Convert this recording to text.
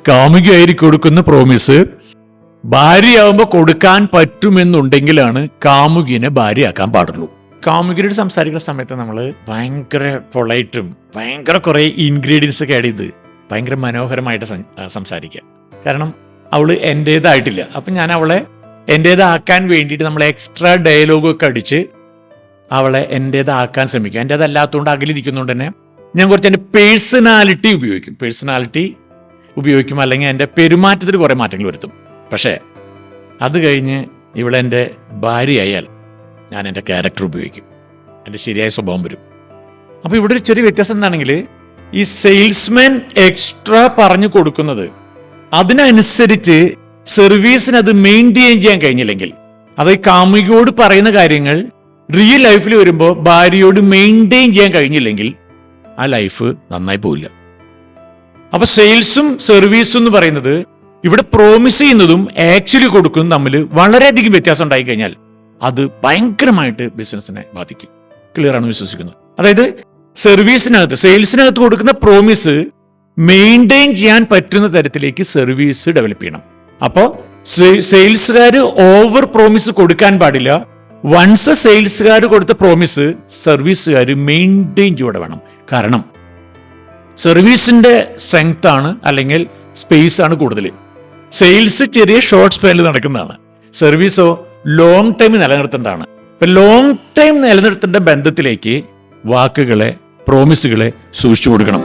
കാമുകിയായി കൊടുക്കുന്ന പ്രോമിസ് ഭാര്യയാവുമ്പോൾ കൊടുക്കാൻ പറ്റുമെന്നുണ്ടെങ്കിലാണ് കാമുകിനെ ഭാര്യയാക്കാൻ പാടുള്ളൂ. കാമുകിയോട് സംസാരിക്കുന്ന സമയത്ത് നമ്മൾ ഭയങ്കര പൊളൈറ്റും ഭയങ്കര കുറേ ഇൻഗ്രീഡിയൻസ് ഒക്കെ ആഡ് ചെയ്ത് ഭയങ്കര മനോഹരമായിട്ട് സംസാരിക്കുക. കാരണം അവൾ എൻ്റേതായിട്ടില്ല. അപ്പം ഞാൻ അവളെ എൻ്റേതാക്കാൻ വേണ്ടിയിട്ട് നമ്മൾ എക്സ്ട്രാ ഡയലോഗൊക്കെ അടിച്ച് അവളെ എൻ്റേതാക്കാൻ ശ്രമിക്കും. എൻ്റേതല്ലാത്തതുകൊണ്ട് അകലിരിക്കുന്നതുകൊണ്ട് തന്നെ ഞാൻ കുറച്ച് എൻ്റെ പേഴ്സണാലിറ്റി ഉപയോഗിക്കും, അല്ലെങ്കിൽ എൻ്റെ പെരുമാറ്റത്തിൽ കുറേ മാറ്റങ്ങൾ വരുത്തും. പക്ഷേ അത് കഴിഞ്ഞ് ഇവളെൻ്റെ ഭാര്യയായാൽ ഞാൻ എൻ്റെ ക്യാരക്ടർ ഉപയോഗിക്കും, എൻ്റെ ശരിയായ സ്വഭാവം വരും. അപ്പോൾ ഇവിടെ ഒരു ചെറിയ വ്യത്യാസം എന്താണെങ്കിൽ, ഈ സെയിൽസ്മാൻ എക്സ്ട്രാ പറഞ്ഞു കൊടുക്കുന്നത് അതിനനുസരിച്ച് സർവീസിന് അത് മെയിൻറ്റെയിൻ ചെയ്യാൻ കഴിഞ്ഞില്ലെങ്കിൽ, അത് കാമുകിയോട് പറയുന്ന കാര്യങ്ങൾ റിയൽ ലൈഫിൽ വരുമ്പോൾ ഭാര്യയോട് മെയിൻറ്റെയിൻ ചെയ്യാൻ കഴിഞ്ഞില്ലെങ്കിൽ ആ ലൈഫ് നന്നായി പോവില്ല. അപ്പൊ സെയിൽസും സർവീസും എന്ന് പറയുന്നത് ഇവിടെ പ്രോമിസ് ചെയ്യുന്നതും ആക്ച്വലി കൊടുക്കുന്നതും തമ്മിൽ വളരെയധികം വ്യത്യാസം ഉണ്ടായി കഴിഞ്ഞാൽ അത് ഭയങ്കരമായിട്ട് ബിസിനസിനെ ബാധിക്കും. ക്ലിയർ ആണെന്ന് വിശ്വസിക്കുന്നു. അതായത് സെയിൽസിനകത്ത് കൊടുക്കുന്ന പ്രോമിസ് മെയിൻറ്റെയിൻ ചെയ്യാൻ പറ്റുന്ന തരത്തിലേക്ക് സർവീസ് ഡെവലപ്പ് ചെയ്യണം. അപ്പോൾ സെയിൽസുകാർ ഓവർ പ്രോമിസ് കൊടുക്കാൻ പാടില്ല. വൺസ് സെയിൽസുകാർ കൊടുത്ത പ്രോമിസ് സർവീസുകാർ മെയിൻറ്റെയിൻ ചെയ്യൂടെ വേണം. കാരണം സർവീസിന്റെ സ്ട്രെങ്ത് ആണ്, അല്ലെങ്കിൽ സ്പേസ് ആണ് കൂടുതൽ. സെയിൽസ് ചെറിയ ഷോർട്ട് സ്പാനിൽ നടക്കുന്നതാണ്, സർവീസോ ലോങ് ടൈം നിലനിർത്തേണ്ടതാണ്. ഇപ്പൊ ലോങ് ടൈം നിലനിർത്തേണ്ട ബന്ധത്തിലേക്ക് വാക്കുകളെ, പ്രോമിസുകളെ സൂക്ഷിച്ചു കൊടുക്കണം.